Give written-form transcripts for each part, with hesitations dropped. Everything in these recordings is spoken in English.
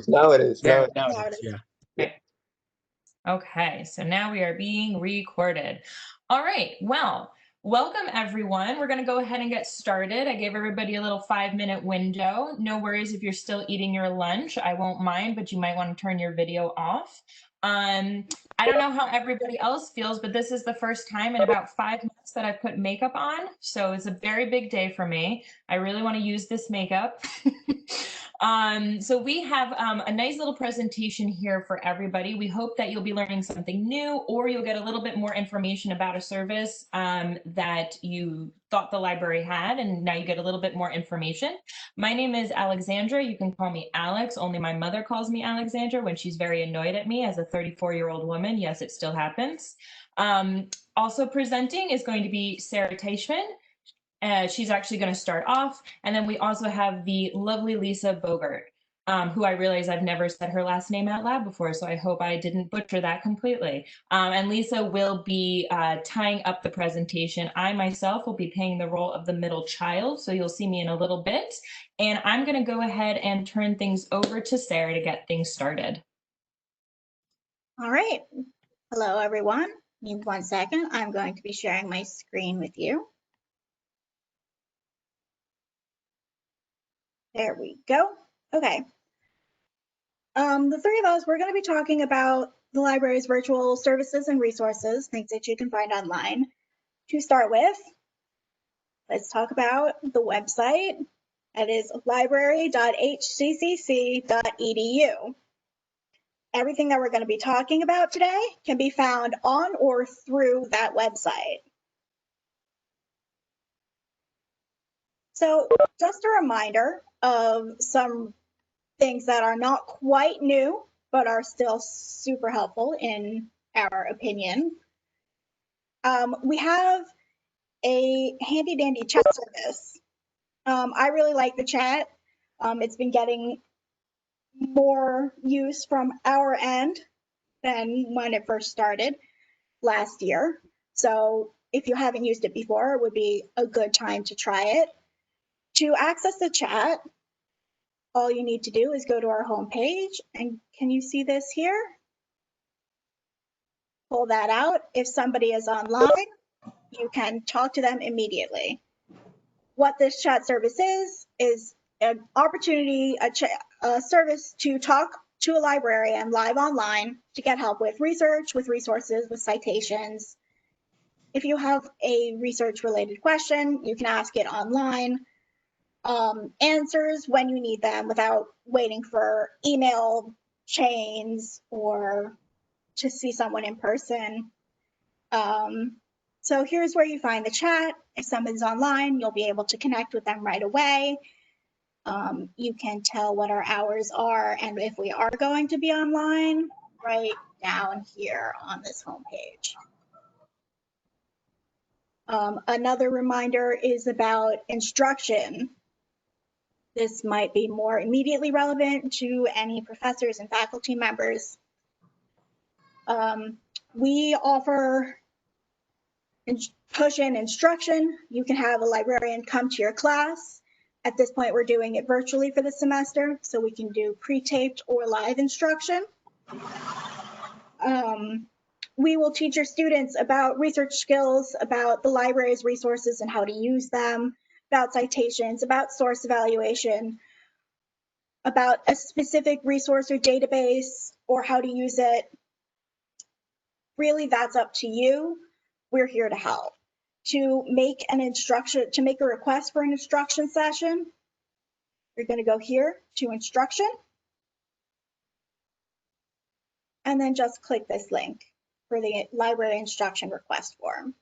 Now it is. Now Now it it is, is. yeah. Okay. Okay, so now we are being recorded. All right, well, welcome everyone. We're gonna go ahead and get started. I gave everybody a little 5-minute window. No worries if you're still eating your lunch. I won't mind, but you might want to turn your video off. I don't know how everybody else feels, but this is the first time in about 5 months that I've put makeup on. So it's a very big day for me. I really want to use this makeup. So we have a nice little presentation here for everybody. We hope that you'll be learning something new, or you'll get a little bit more information about a service that you thought the library had, and now you get a little bit more information. My name is Alexandra. You can call me Alex. Only my mother calls me Alexandra when she's very annoyed at me as a 34-year-old woman. Yes, it still happens. Also presenting is going to be Sarah Teichman. She's actually going to start off. And then we also have the lovely Lisa Bogert, who I realize I've never said her last name out loud before, so I hope I didn't butcher that completely. And Lisa will be tying up the presentation. I myself will be playing the role of the middle child, so you'll see me in a little bit. And I'm going to go ahead and turn things over to Sarah to get things started. All right. Hello, everyone. Give me 1 second. I'm going to be sharing my screen with you. There we go. Okay. The three of us, we're going to be talking about the library's virtual services and resources, things that you can find online. To start with, let's talk about the website. That is library.hccc.edu. Everything that we're going to be talking about today can be found on or through that website. So just a reminder of some things that are not quite new, but are still super helpful in our opinion. We have a handy dandy chat service. I really like the chat. It's been getting more use from our end than when it first started last year. So if you haven't used it before, it would be a good time to try it. To access the chat, all you need to do is go to our homepage, and can you see this here? Pull that out. If somebody is online, you can talk to them immediately. What this chat service is an opportunity, a service to talk to a librarian live online to get help with research, with resources, with citations. If you have a research related question, you can ask it online. Answers when you need them without waiting for email chains or to see someone in person. So here's where you find the chat. If someone's online, you'll be able to connect with them right away. You can tell what our hours are and if we are going to be online right down here on this homepage. Another reminder is about instruction. This might be more immediately relevant to any professors and faculty members. We offer push-in instruction. You can have a librarian come to your class. At this point, we're doing it virtually for the semester, so we can do pre-taped or live instruction. We will teach your students about research skills, about the library's resources and how to use them, about citations, about source evaluation, about a specific resource or database, or how to use it. Really, that's up to you. We're here to help. To make a request for an instruction session, you're going to go here to instruction, and then just click this link for the library instruction request form.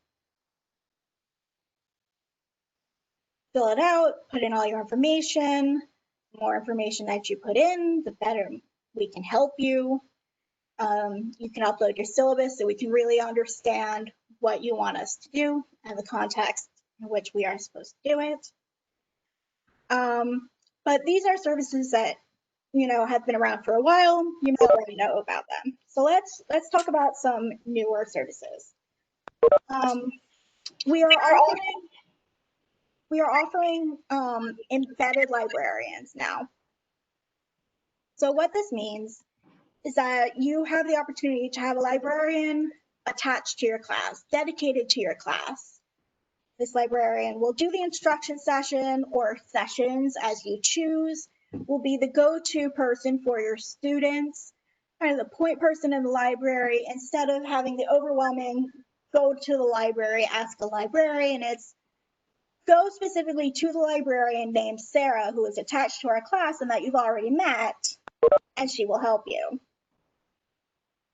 Fill it out, put in all your information. The more information that you put in, the better we can help you. You can upload your syllabus so we can really understand what you want us to do and the context in which we are supposed to do it. But these are services that, you know, have been around for a while. You may already know about them. So let's talk about some newer services. We are offering embedded librarians now. So what this means is that you have the opportunity to have a librarian attached to your class, dedicated to your class. This librarian will do the instruction session or sessions as you choose, will be the go-to person for your students, kind of the point person in the library, instead of having the overwhelming go to the library, ask a librarian. It's go specifically to the librarian named Sarah, who is attached to our class and that you've already met, and she will help you.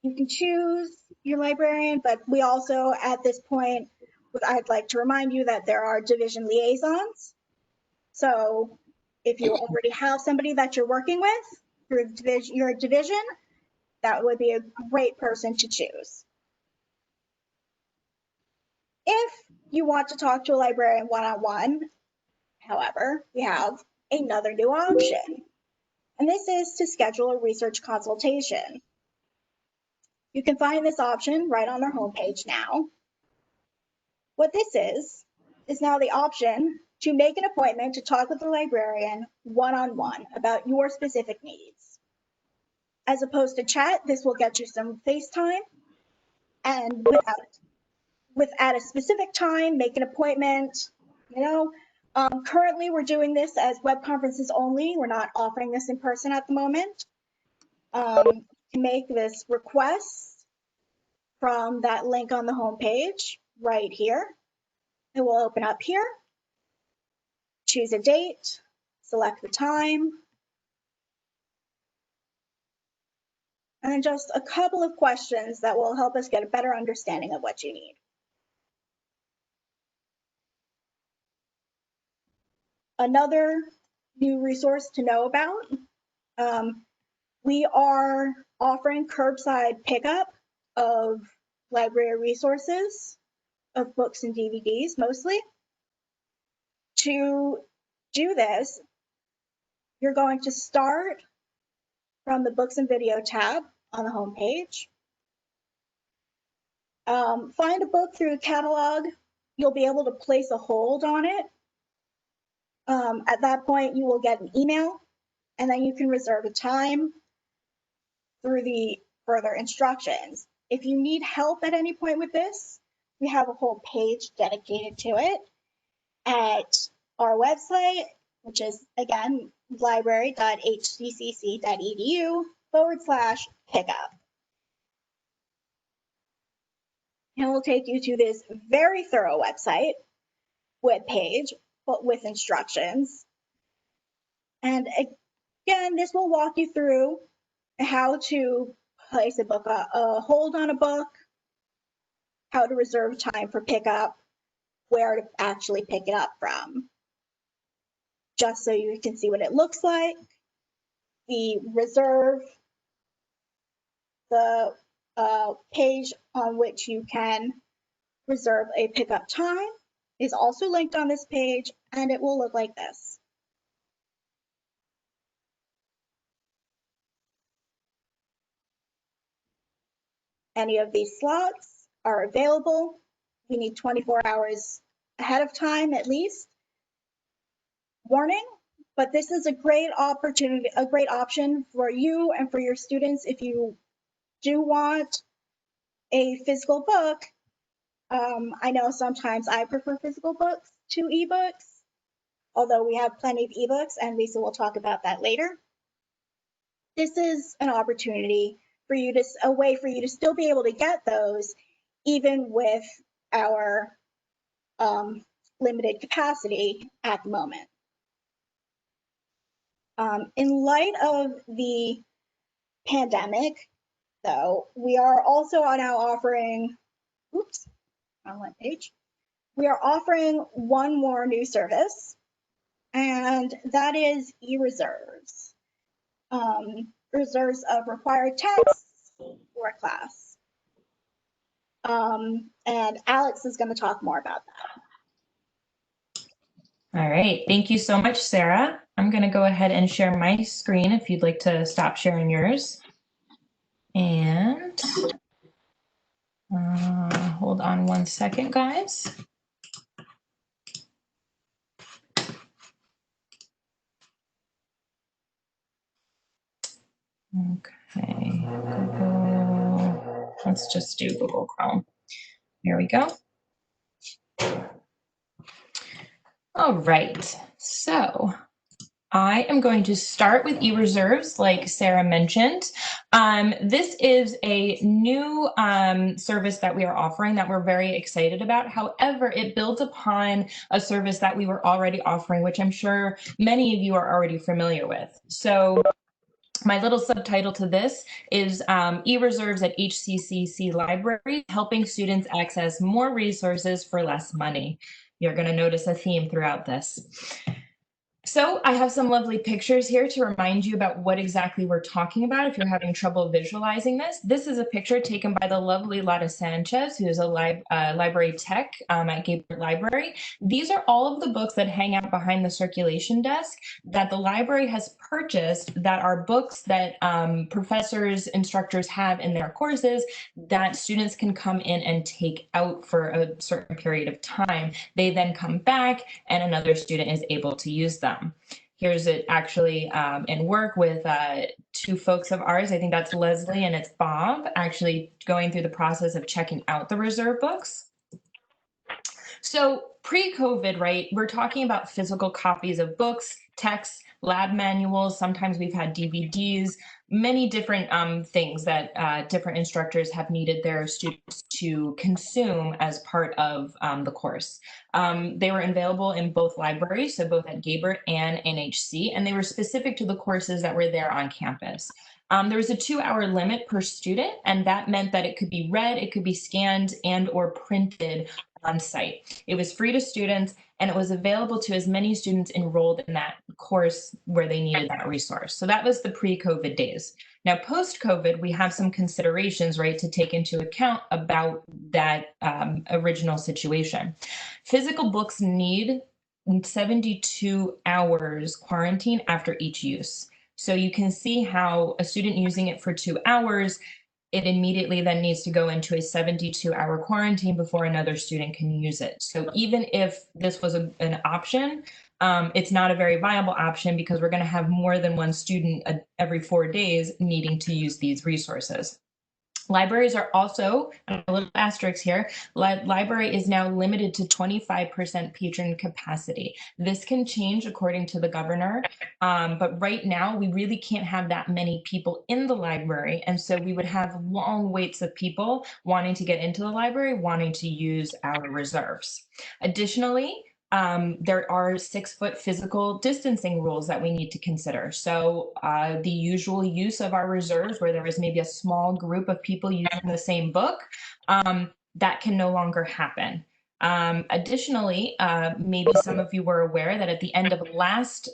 You can choose your librarian, but we also, at this point, I'd like to remind you that there are division liaisons. So if you already have somebody that you're working with through your division, that would be a great person to choose. If you want to talk to a librarian one-on-one, however, we have another new option, and this is to schedule a research consultation. You can find this option right on their homepage now. What this is now the option to make an appointment to talk with the librarian one-on-one about your specific needs. As opposed to chat, this will get you some FaceTime, and at a specific time, make an appointment. Currently we're doing this as web conferences only. We're not offering this in person at the moment. To make this request from that link on the homepage right here. It will open up here. Choose a date, select the time, and then just a couple of questions that will help us get a better understanding of what you need. Another new resource to know about, we are offering curbside pickup of library resources, of books and DVDs mostly. To do this, you're going to start from the Books and Video tab on the homepage. Find a book through the catalog. You'll be able to place a hold on it. At that point, you will get an email, and then you can reserve a time through the further instructions. If you need help at any point with this, we have a whole page dedicated to it at our website, which is, again, library.hccc.edu/pickup. And we'll take you to this very thorough webpage, but with instructions. And again, this will walk you through how to place a hold on a book, how to reserve time for pickup, where to actually pick it up from. Just so you can see what it looks like. The reserve, the page on which you can reserve a pickup time is also linked on this page, and it will look like this. Any of these slots are available. You need 24 hours ahead of time at least. Warning, but this is a great opportunity, a great option for you and for your students if you do want a physical book. I know sometimes I prefer physical books to ebooks, although we have plenty of ebooks, and Lisa will talk about that later. This is an opportunity for you to, a way for you to still be able to get those, even with our limited capacity at the moment. In light of the pandemic, though, we are also now offering, oops, on one page. We are offering one more new service, and that is eReserves. Reserves of required texts for a class. And Alex is going to talk more about that. All right, thank you so much, Sarah. I'm going to go ahead and share my screen if you'd like to stop sharing yours. And hold on one second, guys. Okay, Google. Let's just do Google Chrome. Here we go. All right, so I am going to start with eReserves, like Sarah mentioned. This is a new service that we are offering that we're very excited about. However, it builds upon a service that we were already offering, which I'm sure many of you are already familiar with. So my little subtitle to this is eReserves at HCCC Library, helping students access more resources for less money. You're going to notice a theme throughout this. So I have some lovely pictures here to remind you about what exactly we're talking about if you're having trouble visualizing this. This is a picture taken by the lovely Lotta Sanchez, who is a library tech at Gabriel Library. These are all of the books that hang out behind the circulation desk that the library has purchased, that are books that professors, instructors have in their courses that students can come in and take out for a certain period of time. They then come back and another student is able to use them. Here's it actually in work with two folks of ours. I think that's Leslie and it's Bob, actually going through the process of checking out the reserve books. So pre-COVID, right, we're talking about physical copies of books, texts, lab manuals. Sometimes we've had DVDs, many different things that different instructors have needed their students to consume as part of the course. They were available in both libraries, so both at Gabert and NHC, and they were specific to the courses that were there on campus. There was a 2-hour limit per student, and that meant that it could be read, it could be scanned and or printed on site. It was free to students and it was available to as many students enrolled in that course where they needed that resource. So that was the pre-COVID days. Now, post-COVID, we have some considerations, right, to take into account about that original situation. Physical books need 72 hours quarantine after each use. So you can see how a student using it for 2 hours, it immediately then needs to go into a 72-hour quarantine before another student can use it. So even if this was an option, it's not a very viable option because we're going to have more than one student every 4 days needing to use these resources. Libraries are also, a little asterisk here, library is now limited to 25% patron capacity. This can change according to the governor, but right now we really can't have that many people in the library, and so we would have long waits of people wanting to get into the library, wanting to use our reserves. Additionally, there are 6-foot physical distancing rules that we need to consider. So the usual use of our reserves where there is maybe a small group of people using the same book, that can no longer happen. Additionally, maybe some of you were aware that at the end of last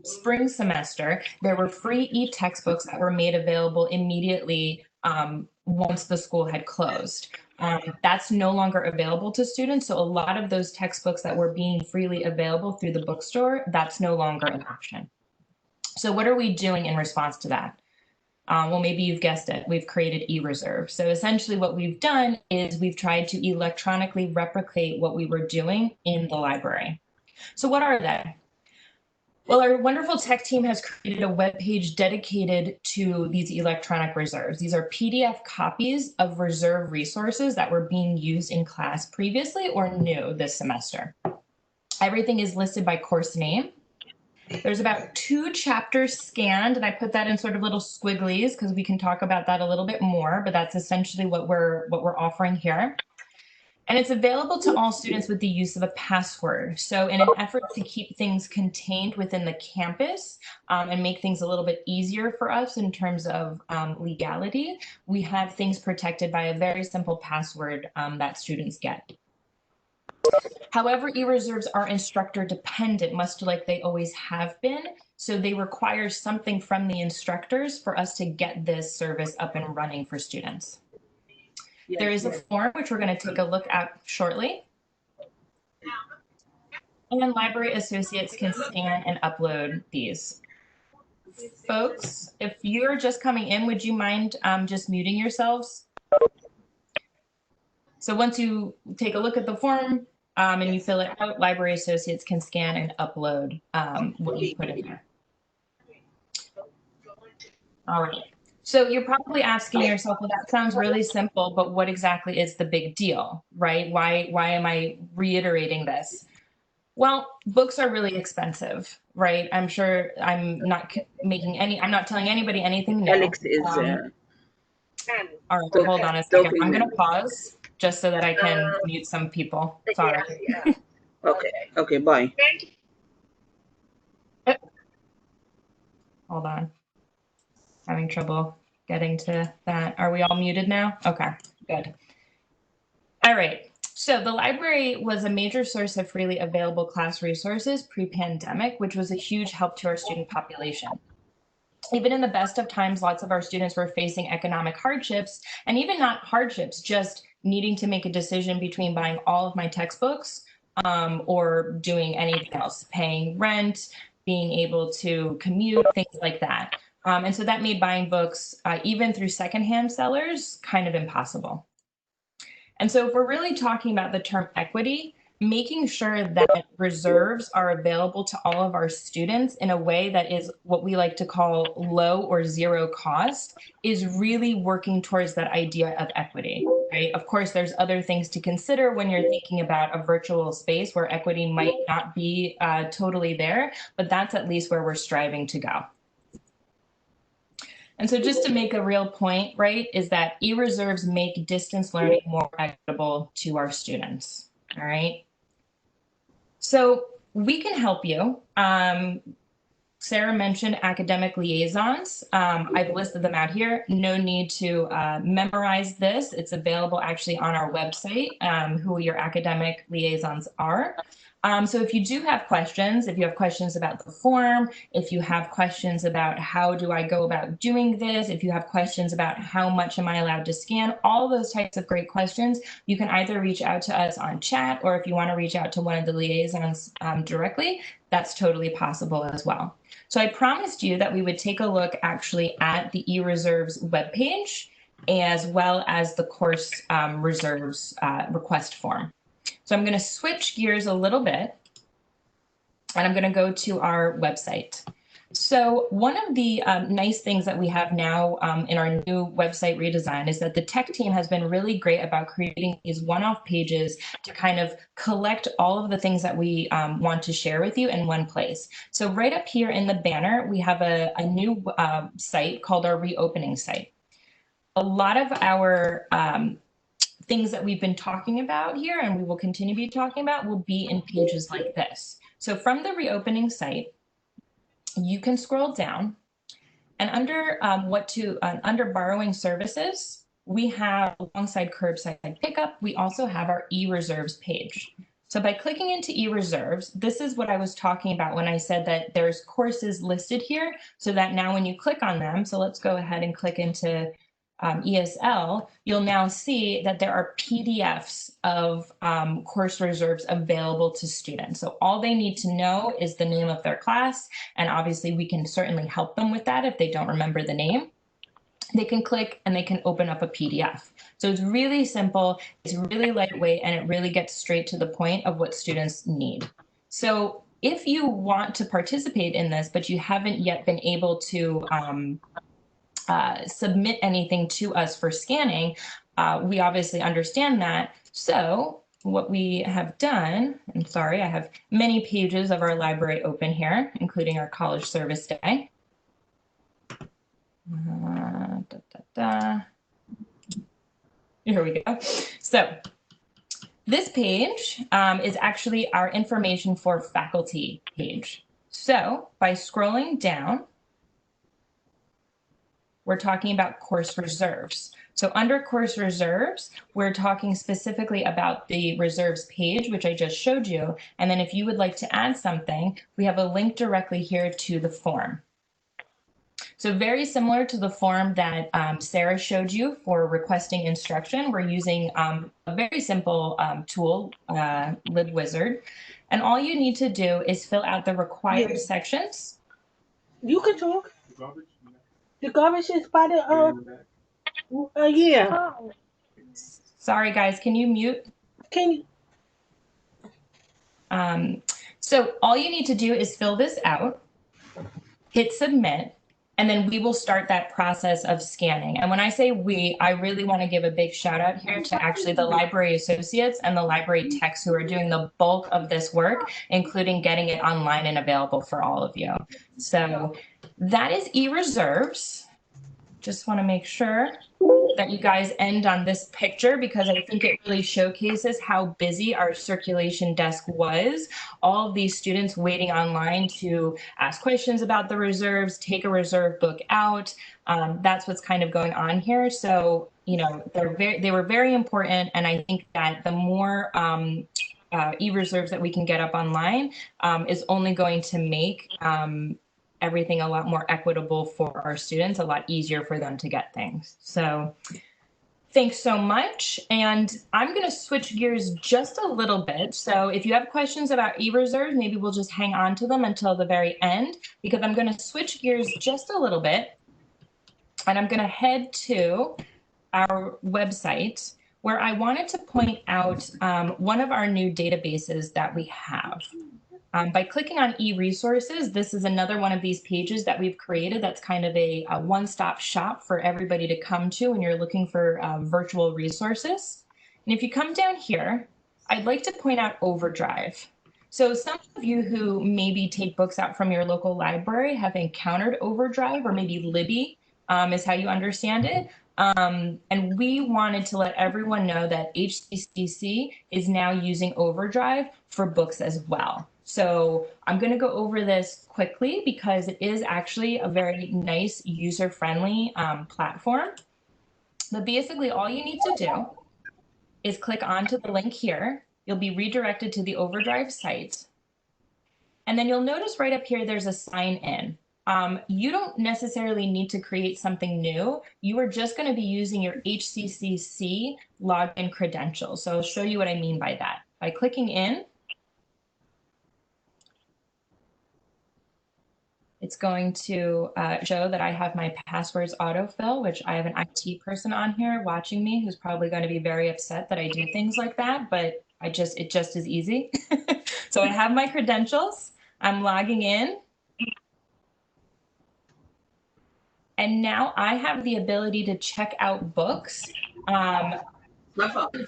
spring semester, there were free e-textbooks that were made available immediately once the school had closed. That's no longer available to students. So a lot of those textbooks that were being freely available through the bookstore, that's no longer an option. So what are we doing in response to that? Well, maybe you've guessed it. We've created eReserve. So essentially what we've done is we've tried to electronically replicate what we were doing in the library. So what are they? Well, our wonderful tech team has created a web page dedicated to these electronic reserves. These are PDF copies of reserve resources that were being used in class previously or new this semester. Everything is listed by course name. There's about 2 chapters scanned, and I put that in sort of little squigglies because we can talk about that a little bit more, but that's essentially what we're offering here. And it's available to all students with the use of a password. So in an effort to keep things contained within the campus and make things a little bit easier for us in terms of legality, we have things protected by a very simple password that students get. However, eReserves are instructor dependent, much like they always have been. So they require something from the instructors for us to get this service up and running for students. There is a form which we're going to take a look at shortly. And then library associates can scan and upload these. Folks, if you're just coming in, would you mind just muting yourselves? So once you take a look at the form and you fill it out, library associates can scan and upload what you put in there. All right. So you're probably asking yourself, well, that sounds really simple, but what exactly is the big deal, right? Why am I reiterating this? Well, books are really expensive, right? I'm sure I'm not I'm not telling anybody anything new. Helix is All right, so hold on a second. I'm going document. to pause just so that I can mute some people. Sorry. Okay, bye. Hold on. Having trouble getting to that. Are we all muted now? Okay, good. All right. So the library was a major source of freely available class resources pre-pandemic, which was a huge help to our student population. Even in the best of times, lots of our students were facing economic hardships, and even not hardships, just needing to make a decision between buying all of my textbooks or doing anything else, paying rent, being able to commute, things like that. And so that made buying books, even through secondhand sellers, kind of impossible. And so if we're really talking about the term equity, making sure that reserves are available to all of our students in a way that is what we like to call low or zero cost is really working towards that idea of equity, right? Of course, there's other things to consider when you're thinking about a virtual space where equity might not be totally there, but that's at least where we're striving to go. And so just to make a real point, right, is that eReserves make distance learning more equitable to our students, all right? So we can help you. Sarah mentioned academic liaisons. I've listed them out here. No need to memorize this. It's available actually on our website, who your academic liaisons are. So if you do have questions, if you have questions about the form, if you have questions about how do I go about doing this, if you have questions about how much am I allowed to scan, all those types of great questions, you can either reach out to us on chat, or if you want to reach out to one of the liaisons directly, that's totally possible as well. So I promised you that we would take a look actually at the eReserves webpage, as well as the course reserves request form. So I'm going to switch gears a little bit, and I'm going to go to our website. So one of the nice things that we have now in our new website redesign is that the tech team has been really great about creating these one-off pages to kind of collect all of the things that we want to share with you in one place. So right up here in the banner, we have a new site called our reopening site. A lot of our things that we've been talking about here, and we will continue to be talking about, will be in pages like this. So from the reopening site, you can scroll down, and under under borrowing services, we have, alongside curbside pickup, we also have our eReserves page. So by clicking into eReserves, this is what I was talking about when I said that there's courses listed here, so that now when you click on them, so let's go ahead and click into ESL, you'll now see that there are PDFs of course reserves available to students. So all they need to know is the name of their class, and obviously we can certainly help them with that if they don't remember the name. They can click and they can open up a PDF. So it's really simple, it's really lightweight, and it really gets straight to the point of what students need. So if you want to participate in this, but you haven't yet been able to submit anything to us for scanning, we obviously understand that. So what we have done, I'm sorry, I have many pages of our library open here, including our college service day. Here we go. So this page is actually our information for faculty page. So by scrolling down, we're talking about course reserves. So under course reserves, we're talking specifically about the reserves page, which I just showed you. And then if you would like to add something, we have a link directly here to the form. So very similar to the form that Sarah showed you for requesting instruction, we're using a very simple tool, LibWizard. And all you need to do is fill out the required sections. You can talk. The garbage is by the yeah. Sorry guys, can you mute? Can you? So all you need to do is fill this out, hit submit, And then we will start that process of scanning. And when I say we, I really want to give a big shout out here to actually the library associates and the library techs who are doing the bulk of this work, including getting it online and available for all of you. So that is eReserves. Just want to make sure that you guys end on this picture because I think it really showcases how busy our circulation desk was. All of these students waiting online to ask questions about the reserves, take a reserve book out. That's what's kind of going on here. So, you know, they were very important. And I think that the more eReserves that we can get up online is only going to make everything a lot more equitable for our students, a lot easier for them to get things. So thanks so much. And I'm going to switch gears just a little bit. So if you have questions about eReserves, maybe we'll just hang on to them until the very end, because I'm going to switch gears just a little bit. And I'm going to head to our website where I wanted to point out one of our new databases that we have. By clicking on eResources, this is another one of these pages that we've created that's kind of a one-stop shop for everybody to come to when you're looking for virtual resources. And if you come down here, I'd like to point out Overdrive. So some of you who maybe take books out from your local library have encountered Overdrive, or maybe Libby is how you understand it. And we wanted to let everyone know that HCCC is now using Overdrive for books as well. So I'm going to go over this quickly because it is actually a very nice user-friendly platform. But basically all you need to do is click onto the link here. You'll be redirected to the Overdrive site. And then you'll notice right up here there's a sign in. You don't necessarily need to create something new. You are just going to be using your HCCC login credentials. So I'll show you what I mean by that. By clicking in, it's going to show that I have my passwords autofill, which I have an IT person on here watching me who's probably going to be very upset that I do things like that, but it just is easy. So I have my credentials. I'm logging in. And now I have the ability to check out books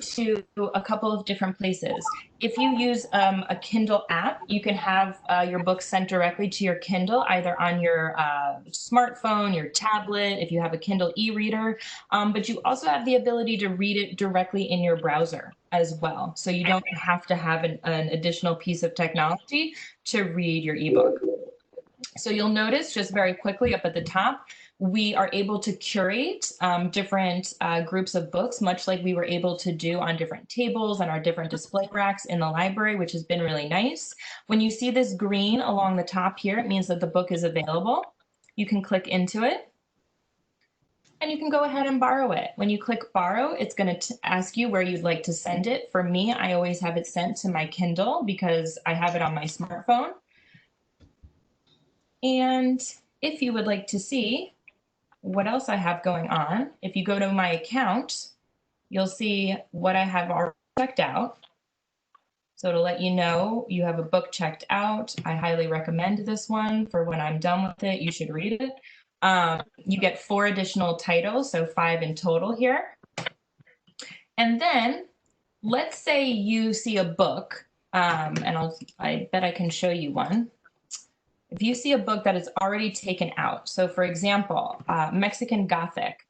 to a couple of different places. If you use a Kindle app, you can have your books sent directly to your Kindle, either on your smartphone, your tablet, if you have a Kindle e-reader, but you also have the ability to read it directly in your browser as well. So you don't have to have an additional piece of technology to read your ebook. So you'll notice just very quickly up at the top, we are able to curate different groups of books, much like we were able to do on different tables and our different display racks in the library, which has been really nice. When you see this green along the top here, it means that the book is available. You can click into it and you can go ahead and borrow it. When you click borrow, it's going to ask you where you'd like to send it. For me, I always have it sent to my Kindle because I have it on my smartphone. And if you would like to see what else I have going on, if you go to my account, you'll see what I have already checked out. So it'll let you know you have a book checked out. I highly recommend this one for when I'm done with it. You should read it. You get 4 additional titles, so 5 in total here. And then let's say you see a book, and I bet I can show you one. If you see a book that is already taken out, so for example, Mexican Gothic,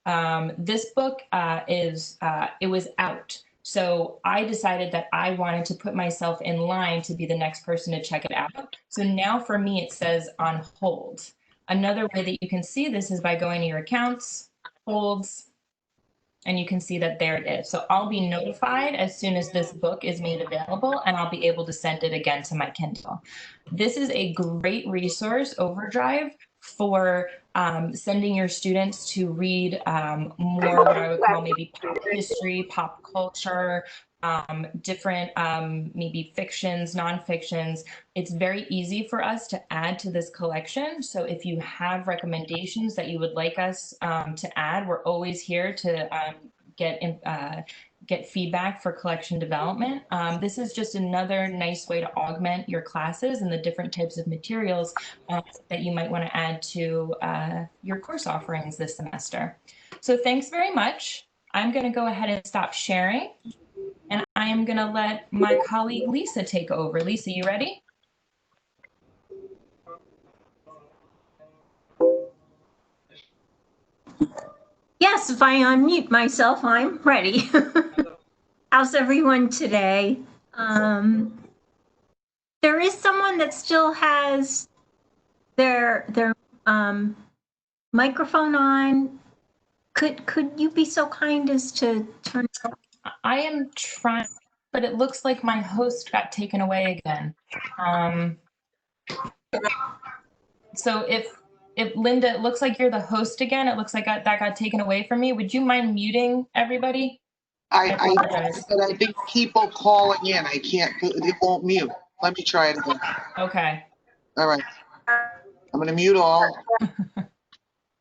this book it was out. So I decided that I wanted to put myself in line to be the next person to check it out. So now for me, it says on hold. Another way that you can see this is by going to your accounts, holds, and you can see that there it is. So I'll be notified as soon as this book is made available, and I'll be able to send it again to my Kindle. This is a great resource, Overdrive, for sending your students to read more what I would call maybe pop history, pop culture, different maybe fictions, non-fictions. It's very easy for us to add to this collection. So if you have recommendations that you would like us to add, we're always here to get get feedback for collection development. This is just another nice way to augment your classes and the different types of materials that you might want to add to your course offerings this semester. So thanks very much. I'm going to go ahead and stop sharing, and I am going to let my colleague Lisa take over. Lisa, you ready? Yes, if I unmute myself, I'm ready. How's everyone today? There is someone that still has their microphone on. Could you be so kind as to turn it on? I am trying, but it looks like my host got taken away again. So if Linda, it looks like you're the host again. It looks like that got taken away from me. Would you mind muting everybody? I think people calling in, I can't, it won't mute. Let me try it again. Okay. All right. I'm gonna mute all.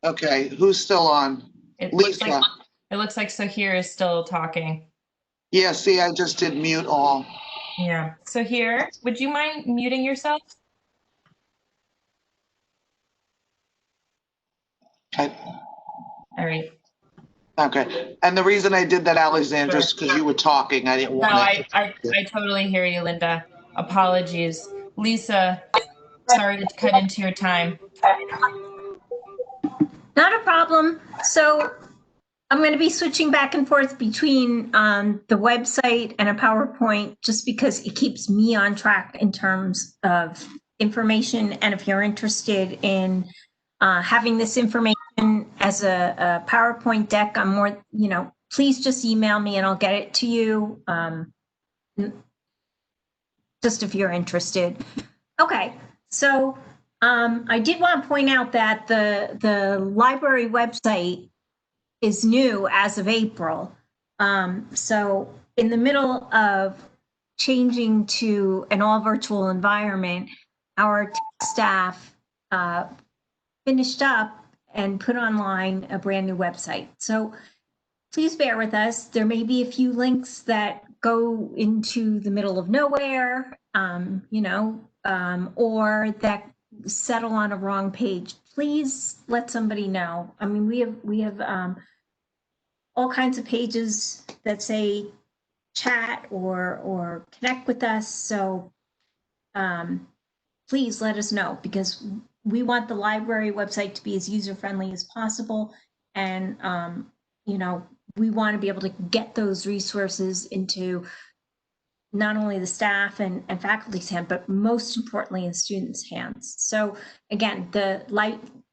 Okay, who's still on? It Lisa. looks like Sahir is still talking. Yeah, see, I just did mute all. Yeah. Sahir, would you mind muting yourself? Okay. All right. Okay, and the reason I did that, Alexandra, is because you were talking. I didn't No, want to. I totally hear you, Linda. Apologies. Lisa, sorry to cut into your time. Not a problem. So I'm going to be switching back and forth between the website and a PowerPoint just because it keeps me on track in terms of information. And if you're interested in having this information as a PowerPoint deck, I'm more, please just email me and I'll get it to you. Just if you're interested. Okay, so I did want to point out that the library website is new as of April. So in the middle of changing to an all virtual environment, our staff finished up and put online a brand new website. So please bear with us. There may be a few links that go into the middle of nowhere, or that settle on a wrong page. Please let somebody know. I mean, we have all kinds of pages that say chat or connect with us. So please let us know, because we want the library website to be as user-friendly as possible. And, we want to be able to get those resources into not only the staff and faculty's hand, but most importantly in students' hands. So again, the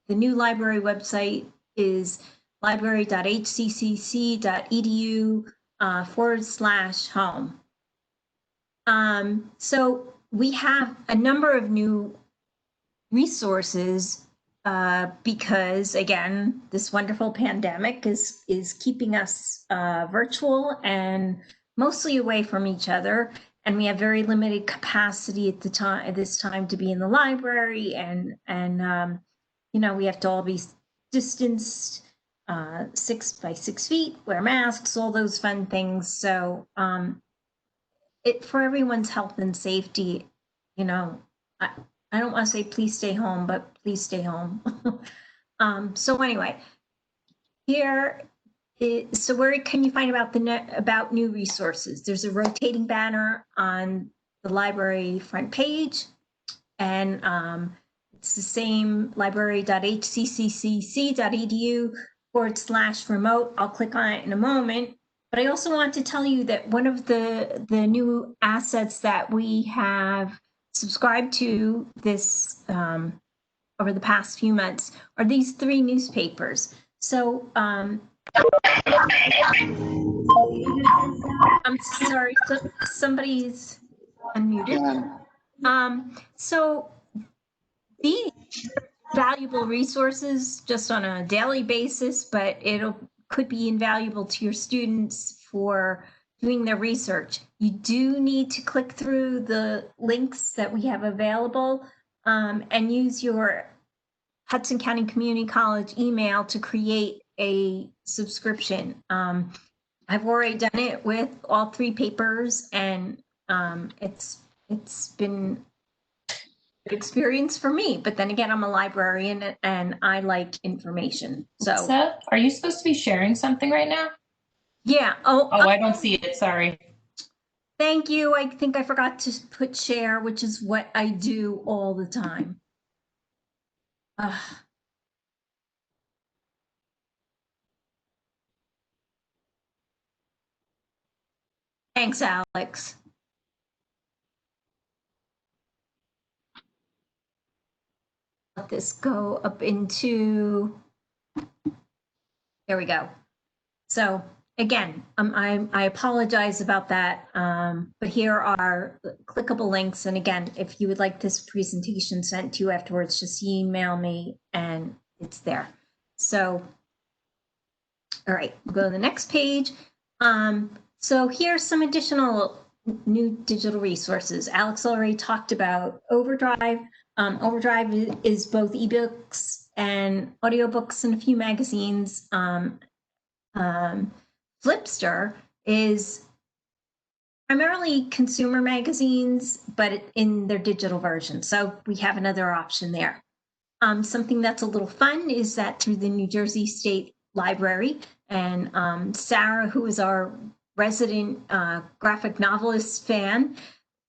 new library website is library.hccc.edu/home. So we have a number of new resources because, again, this wonderful pandemic is keeping us virtual and mostly away from each other, and we have very limited capacity at this time to be in the library, and we have to all be distanced 6 by 6 feet, wear masks, all those fun things. So for everyone's health and safety, I don't want to say please stay home, but please stay home. So anyway, so where can you find about new resources? There's a rotating banner on the library front page, and it's the same library.hccc.edu/remote. I'll click on it in a moment. But I also want to tell you that one of the new assets that we have subscribed to this over the past few months are these 3 newspapers. So I'm sorry, somebody's unmuted. So these valuable resources just on a daily basis, but could be invaluable to your students for doing their research. You do need to click through the links that we have available and use your Hudson County Community College email to create a subscription. I've already done it with all 3 papers, and it's been an experience for me. But then again, I'm a librarian and I like information. So Seth, are you supposed to be sharing something right now? yeah. Oh, I don't see it. Sorry. Thank you. I think I forgot to put share, which is what I do all the time. Thanks, Alex. Let this go up into, there we go. So again, I apologize about that, but here are clickable links. And again, if you would like this presentation sent to you afterwards, just email me and it's there. So, all right, we'll go to the next page. So here's some additional new digital resources. Alex already talked about Overdrive. Overdrive is both ebooks and audiobooks and a few magazines. Flipster is primarily consumer magazines, but in their digital version. So we have another option there. Something that's a little fun is that through the New Jersey State Library, and Sarah, who is our resident graphic novelist fan,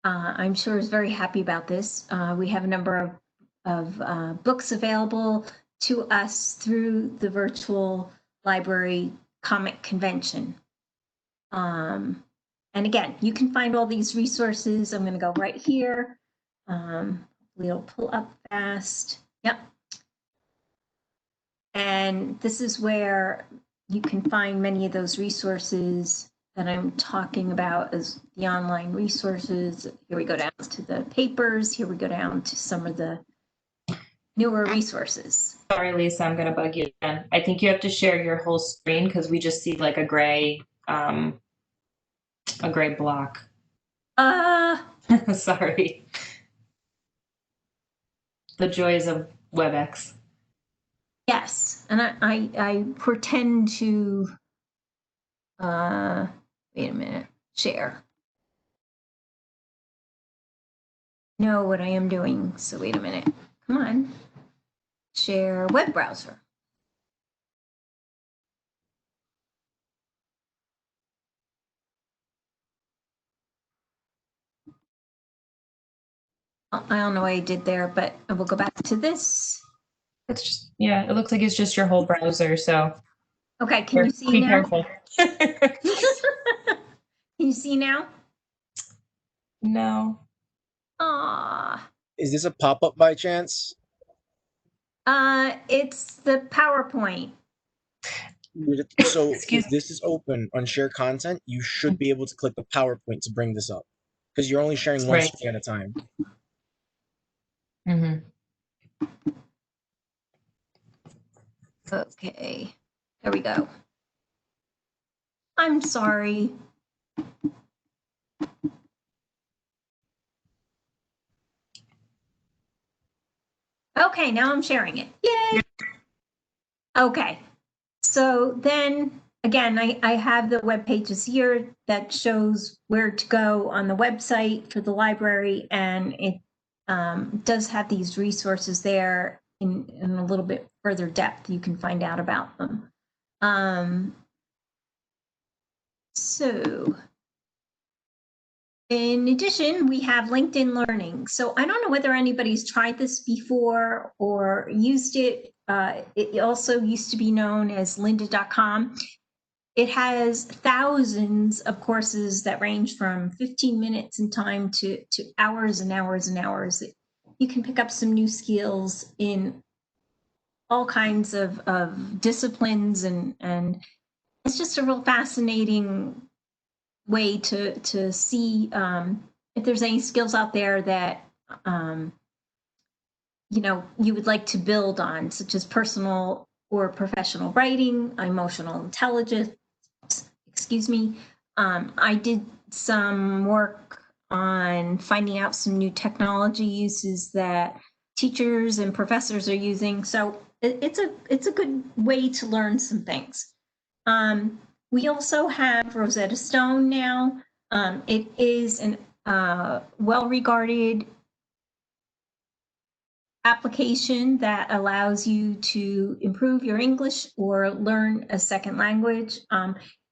I'm sure is very happy about this. We have a number of books available to us through the virtual library comic convention. And again, you can find all these resources. I'm going to go right here. We'll pull up fast. Yep. And this is where you can find many of those resources that I'm talking about as the online resources. Here we go down to the papers. Here we go down to some of the newer resources. Sorry, Lisa, I'm going to bug you again. I think you have to share your whole screen because we just see like a gray block. Sorry. The joys of WebEx. Yes, and I pretend to, wait a minute, share. Know what I am doing, so wait a minute. Come on. Share web browser. I don't know what I did there, but I will go back to this. It's just, yeah, it looks like it's just your whole browser, so. Okay, can you see be now? Careful. Can you see now? No. Ah. Is this a pop-up by chance? It's the PowerPoint. So Excuse if this is open on share content, you should be able to click the PowerPoint to bring this up because you're only sharing one Right. screen at a time. Mm-hmm. Okay, there we go. I'm sorry. Okay, now I'm sharing it. Yay! Okay, so then again, I have the web pages here that shows where to go on the website for the library, and it does have these resources there in a little bit further depth. You can find out about them. So in addition, we have LinkedIn Learning. So I don't know whether anybody's tried this before or used it. It also used to be known as lynda.com. It has thousands of courses that range from 15 minutes in time to hours and hours and hours. You can pick up some new skills in all kinds of disciplines, and it's just a real fascinating way to see if there's any skills out there that you know you would like to build on, such as personal or professional writing, emotional intelligence. Excuse me. I did some work on finding out some new technology uses that teachers and professors are using. So it's a good way to learn some things. We also have Rosetta Stone now. It is an well-regarded application that allows you to improve your English or learn a second language.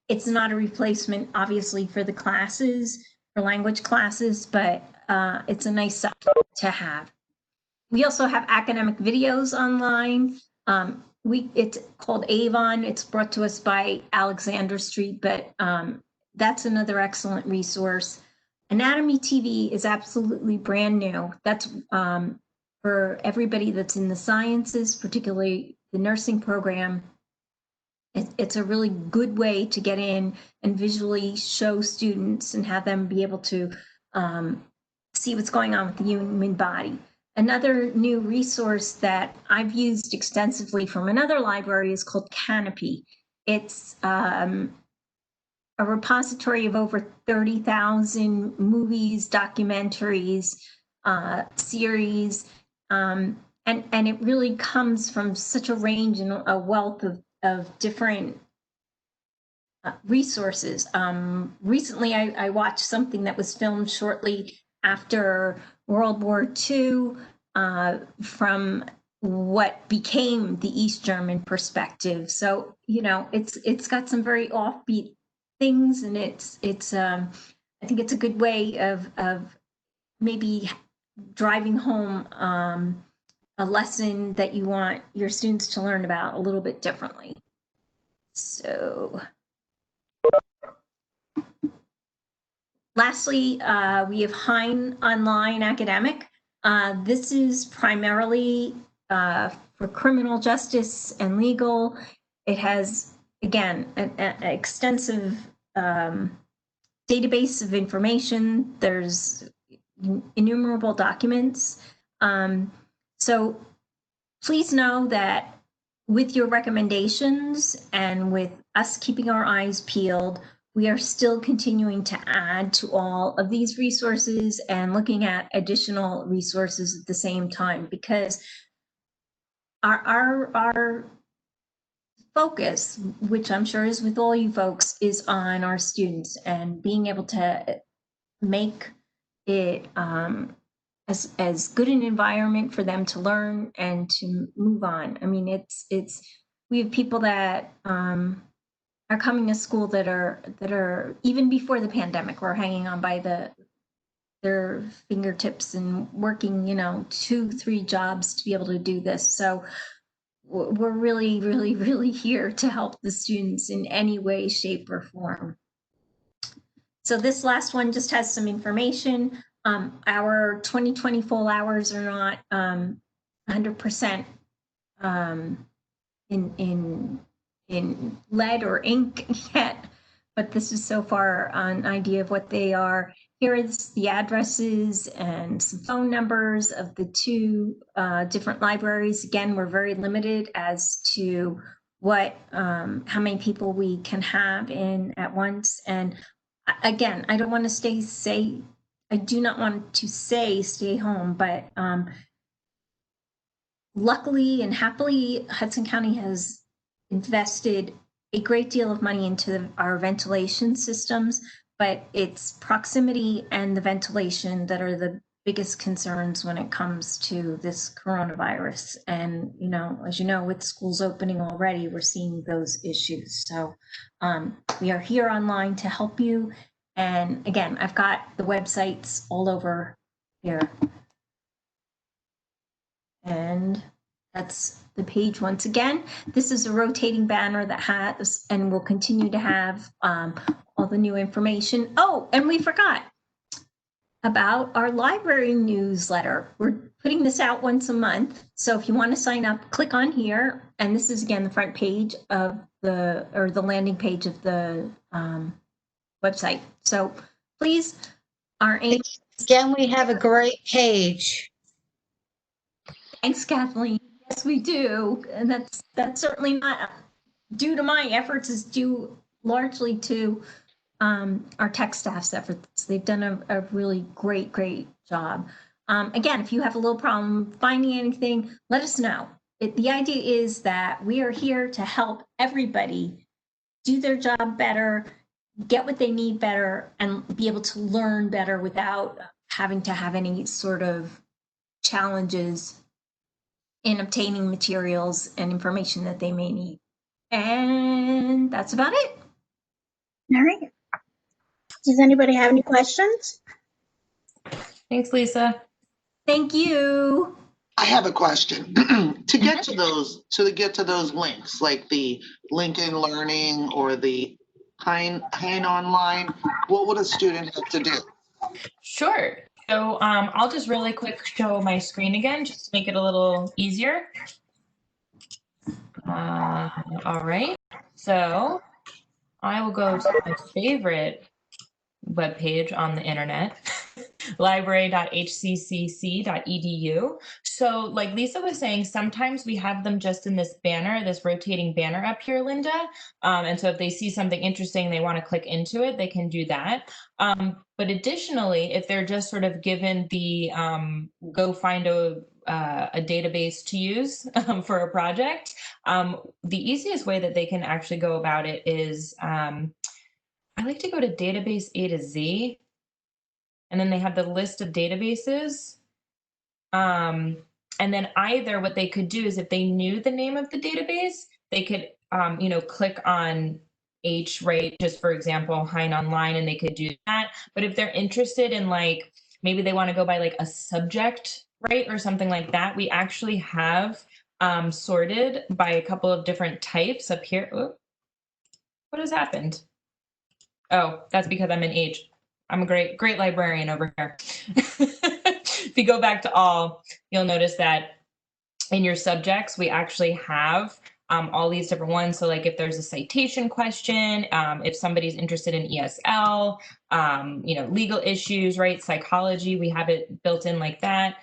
It's not a replacement, obviously, for the classes, for language classes, but it's a nice supplement to have. We also have academic videos online. It's called Avon. It's brought to us by Alexander Street, but that's another excellent resource. Anatomy TV is absolutely brand new. That's for everybody that's in the sciences, particularly the nursing program. It's a really good way to get in and visually show students and have them be able to see what's going on with the human body. Another new resource that I've used extensively from another library is called Canopy. It's a repository of over 30,000 movies, documentaries, series, and it really comes from such a range and a wealth of different resources. Recently, I watched something that was filmed shortly after World War II from what became the East German perspective. So, you know, it's got some very offbeat things, and it's I think it's a good way of maybe driving home a lesson that you want your students to learn about a little bit differently. So lastly, we have Hein Online Academic. This is primarily for criminal justice and legal. It has, again, an extensive database of information. There's innumerable documents. So please know that with your recommendations and with us keeping our eyes peeled, we are still continuing to add to all of these resources and looking at additional resources at the same time, because our focus, which I'm sure is with all you folks, is on our students and being able to make it as good an environment for them to learn and to move on. I mean, we have people that are coming to school that are even before the pandemic were hanging on by their fingertips and working, you know, 2-3 jobs to be able to do this. So we're really, really, really here to help the students in any way, shape, or form. So this last one just has some information. Our 2020 full hours are not 100% in lead or ink yet, but this is so far an idea of what they are. Here is the addresses and some phone numbers of the 2 different libraries. Again, we're very limited as to what how many people we can have in at once. And again, I don't want to say I do not want to say stay home, but luckily and happily, Hudson County has invested a great deal of money into our ventilation systems, but it's proximity and the ventilation that are the biggest concerns when it comes to this coronavirus. And, you know, as you know, with schools opening already, we're seeing those issues. So we are here online to help you. And again, I've got the websites all over here. And that's the page once again. This is a rotating banner that has and will continue to have all the new information. Oh, and we forgot about our library newsletter. We're putting this out once a month. So if you want to sign up, click on here. And this is, again, the front page of the landing page of the website. So please, our aim. Again, we have a great page. Thanks, Kathleen. Yes, we do. And that's certainly not due to my efforts, is due largely to our tech staff's efforts. They've done a really great job. Again, if you have a little problem finding anything, let us know. The idea is that we are here to help everybody do their job better, get what they need better, and be able to learn better without having to have any sort of challenges in obtaining materials and information that they may need. And that's about it. All right. Does anybody have any questions? Thanks, Lisa. Thank you. I have a question. To get to those links, like the Lincoln Learning or the Hein Online, what would a student have to do? Sure. So I'll just really quick show my screen again, just to make it a little easier. All right. So I will go to my favorite webpage on the internet, library.hccc.edu. So like Lisa was saying, sometimes we have them just in this banner, this rotating banner up here, Linda. And so if they see something interesting, they want to click into it, they can do that. But additionally, if they're just sort of given the go find a database to use for a project, the easiest way that they can actually go about it is I like to go to database A to Z, and then they have the list of databases. And then either what they could do is if they knew the name of the database, they could, click on H, right? Just for example, Hein Online, and they could do that. But if they're interested in like, maybe they want to go by like a subject, right? Or something like that, we actually have sorted by a couple of different types up here. Oh, what has happened? Oh, that's because I'm in H. I'm a great librarian over here. If you go back to all, you'll notice that in your subjects, we actually have all these different ones. So like if there's a citation question, if somebody's interested in ESL, legal issues, right? Psychology, we have it built in like that.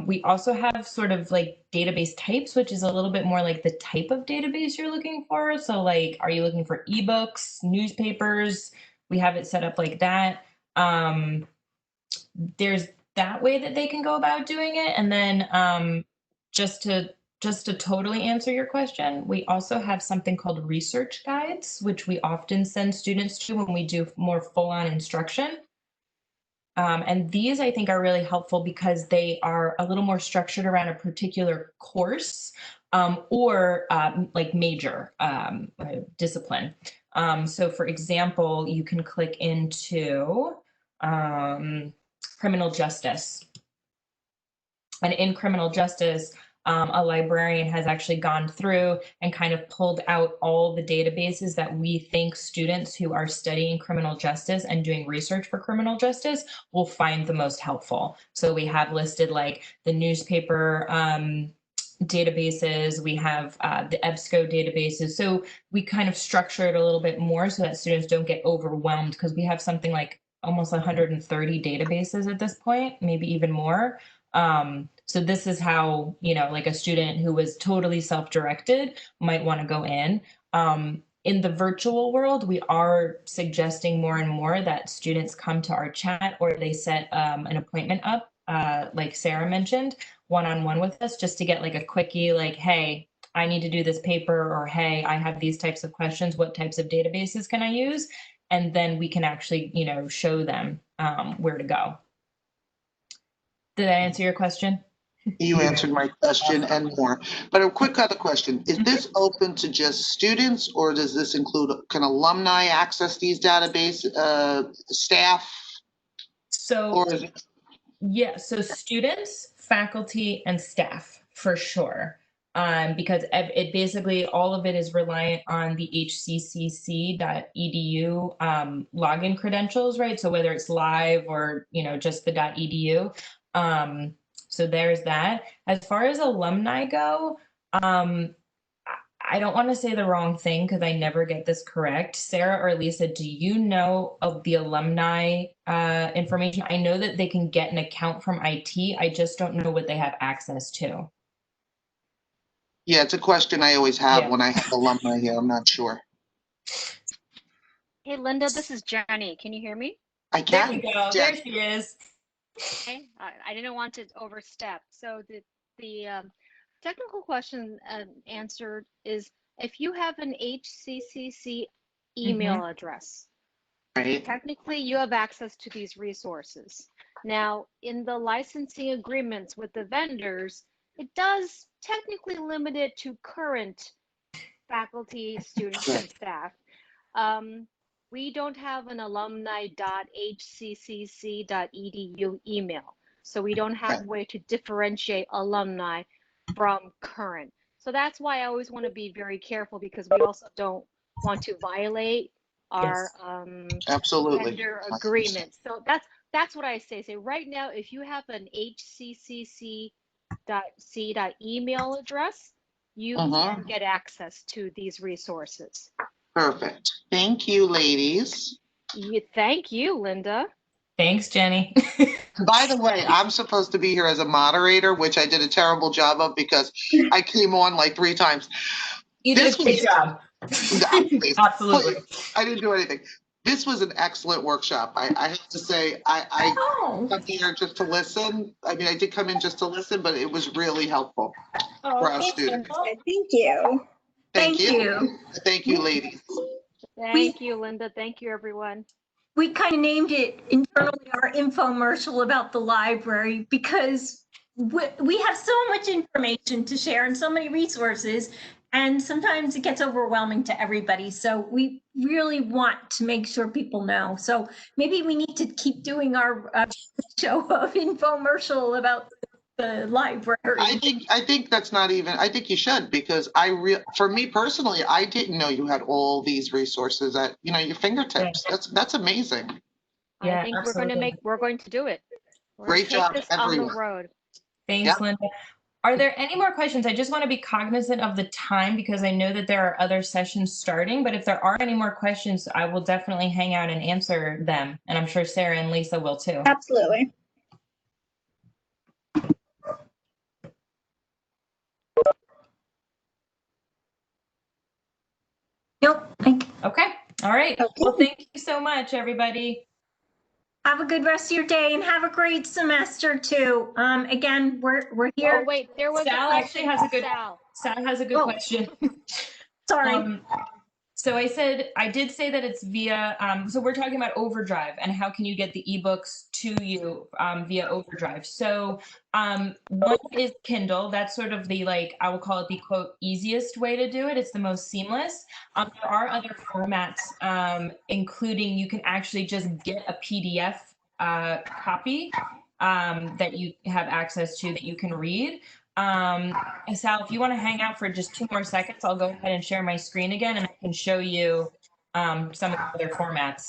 We also have sort of like database types, which is a little bit more like the type of database you're looking for. So like, are you looking for ebooks, newspapers? We have it set up like that. There's that way that they can go about doing it. And then just to totally answer your question, we also have something called research guides, which we often send students to when we do more full-on instruction. And these I think are really helpful because they are a little more structured around a particular course or like major discipline. So for example, you can click into criminal justice. And in criminal justice, a librarian has actually gone through and kind of pulled out all the databases that we think students who are studying criminal justice and doing research for criminal justice will find the most helpful. So we have listed like the newspaper databases, we have the EBSCO databases. So we kind of structure it a little bit more so that students don't get overwhelmed because we have something like almost 130 databases at this point, maybe even more. So this is how, like a student who was totally self-directed might want to go in. In the virtual world, we are suggesting more and more that students come to our chat or they set an appointment up, like Sarah mentioned, one-on-one with us just to get like a quickie, like, hey, I need to do this paper, or hey, I have these types of questions. What types of databases can I use? And then we can actually, show them where to go. Did I answer your question? You answered my question and more. But a quick other question. Is this open to just students, or does this include, can alumni access these database staff? So, Or is it... Yeah, so students, faculty, and staff for sure. Because it basically, all of it is reliant on the hccc.edu login credentials, right? So whether it's live or, just the .edu. So there's that. As far as alumni go, I don't want to say the wrong thing because I never get this correct. Sarah or Lisa, do you know of the alumni information? I know that they can get an account from IT. I just don't know what they have access to. Yeah, it's a question I always have when I have alumni here. I'm not sure. Hey, Linda, this is Jenny. Can you hear me? I can. There we go. There she is. Okay. I didn't want to overstep. So the technical question answered is, if you have an HCCC email address. Right. Technically, you have access to these resources. Now, in the licensing agreements with the vendors, it does technically limit it to current faculty, students, and staff. We don't have an alumni.hccc.edu email, so we don't have a way to differentiate alumni from current. So that's why I always want to be very careful, because we also don't want to violate our Absolutely. vendor agreements. So that's what I say. Right now, if you have an hccc.c.email address, you can get access to these resources. Perfect. Thank you, ladies. Thank you, Linda. Thanks, Jenny. By the way, I'm supposed to be here as a moderator, which I did a terrible job of because I came on like 3 times. You did a great job. Absolutely. I didn't do anything. This was an excellent workshop. I have to say, I come here just to listen. I mean, I did come in just to listen, but it was really helpful for our students. Thank you. Thank you. Thank you, ladies. Thank you, Linda. Thank you, everyone. We kind of named it internally our infomercial about the library because we have so much information to share and so many resources, and sometimes it gets overwhelming to everybody. So we really want to make sure people know. So maybe we need to keep doing our show of infomercial about the library. I think that's not even, I think you should, because for me personally, I didn't know you had all these resources at, your fingertips. That's amazing. Yeah, I think absolutely. we're going to do it. Great job, this everyone. on the road. Thanks, Linda. Are there any more questions? I just want to be cognizant of the time because I know that there are other sessions starting, but if there are any more questions, I will definitely hang out and answer them. And I'm sure Sarah and Lisa will too. Absolutely. Nope. Okay. All right. Okay. Well, thank you so much, everybody. Have a good rest of your day and have a great semester too. Again, we're here. Oh wait, there was Sal actually has a good Sal has a good question. Sorry. So I did say that it's via, so we're talking about Overdrive and how can you get the ebooks to you via Overdrive. So one is Kindle. That's sort of the, I will call it the quote, easiest way to do it. It's the most seamless. There are other formats, including you can actually just get a PDF copy that you have access to that you can read. Sal, if you want to hang out for just 2 more seconds, I'll go ahead and share my screen again and I can show you some of the other formats.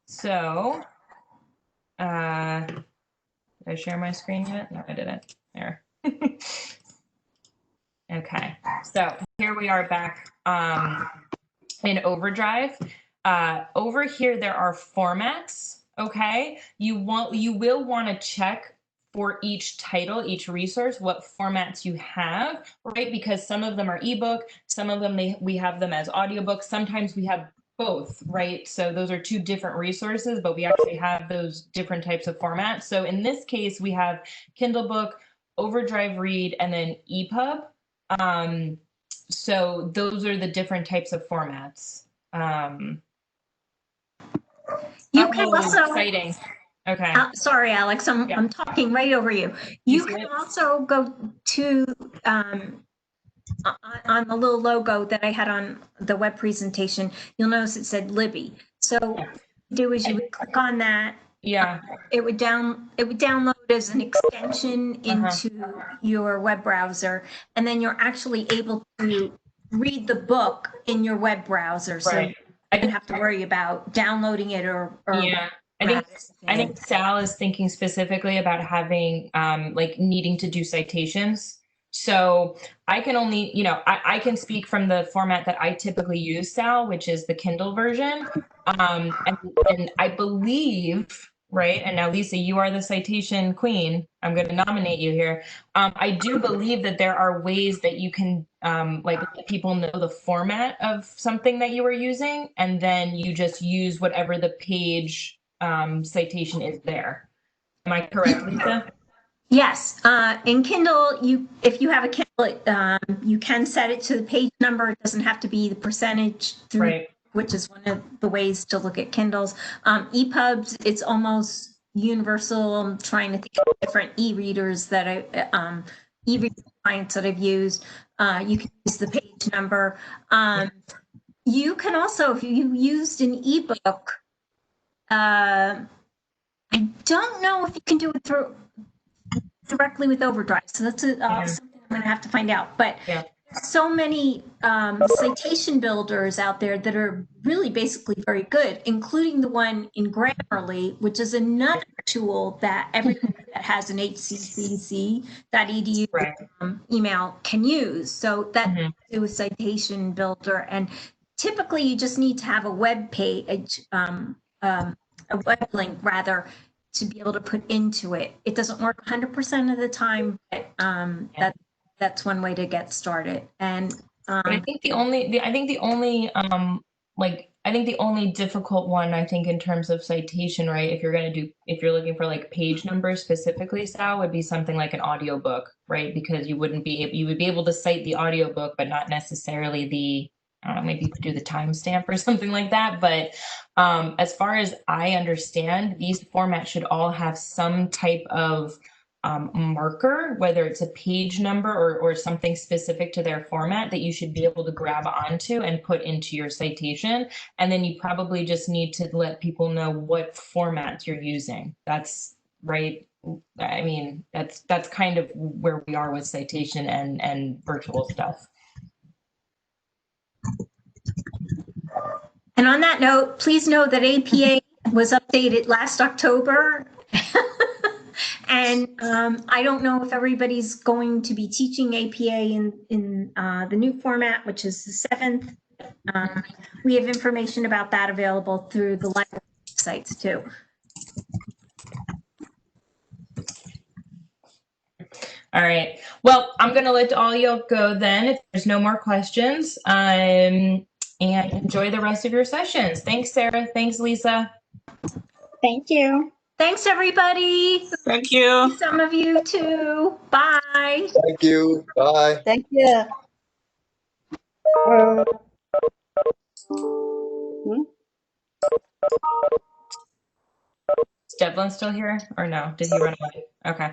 So, did I share my screen yet? No, I didn't. There. Okay, so here we are back in Overdrive. Over here, there are formats, okay? You will want to check for each title, each resource, what formats you have, right? Because some of them are ebook, some of them we have them as audiobooks, sometimes we have both, right? So those are 2 different resources, but we actually have those different types of formats. So in this case, we have Kindle Book, Overdrive Read, and then EPUB. So those are the different types of formats. You can also exciting. Okay. Sorry, Alex, I'm talking right over you. You can also go to on the little logo that I had on the web presentation. You'll notice it said Libby. So what you do is you would click on that. Yeah. It would download as an extension into your web browser, and then you're actually able to read the book in your web browser. So right. I didn't have to worry about downloading it or yeah. I think Sal is thinking specifically about having needing to do citations. So I can only, I can speak from the format that I typically use, Sal, which is the Kindle version. And I believe, right, and now Lisa, you are the citation queen. I'm going to nominate you here. I do believe that there are ways that you can let people know the format of something that you are using, and then you just use whatever the page citation is there. Am I correct, Lisa? Yes. In Kindle, if you have a Kindle, you can set it to the page number. It doesn't have to be the percentage through which is one of the ways to look at Kindles. EPUBs, it's almost universal. I'm trying to think of different e-readers that e-reader clients that I've used. You can use the page number. You can also, if you used an ebook, I don't know if you can do it directly with Overdrive. So that's something I'm going to have to find out. But so many citation builders out there that are really basically very good, including the one in Grammarly, which is another tool that everyone that has an HCCC.edu email can use. So that do a citation builder, and typically you just need to have a web page, a web link rather, to be able to put into it. It doesn't work 100% of the time, but that's one way to get started. And but I think the only difficult one, I think, in terms of citation, right? If you're looking for like page numbers specifically, Sal, would be something like an audiobook, right? Because you would be able to cite the audiobook, but not necessarily the, I don't know, maybe you could do the timestamp or something like that. But as far as I understand, these formats should all have some type of marker, whether it's a page number or something specific to their format that you should be able to grab onto and put into your citation. And then you probably just need to let people know what format you're using. That's right. I mean, that's kind of where we are with citation and virtual stuff. And on that note, please know that APA was updated last October. And I don't know if everybody's going to be teaching APA in the new format, which is the 7th. We have information about that available through the library sites too. All right. Well, I'm going to let all y'all go then if there's no more questions. And enjoy the rest of your sessions. Thanks, Sarah. Thanks, Lisa. Thank you. Thanks, everybody. Thank you. Some of you too. Bye. Thank you. Bye. Thank you. Is Devlin still here or no? Did he run away? Okay.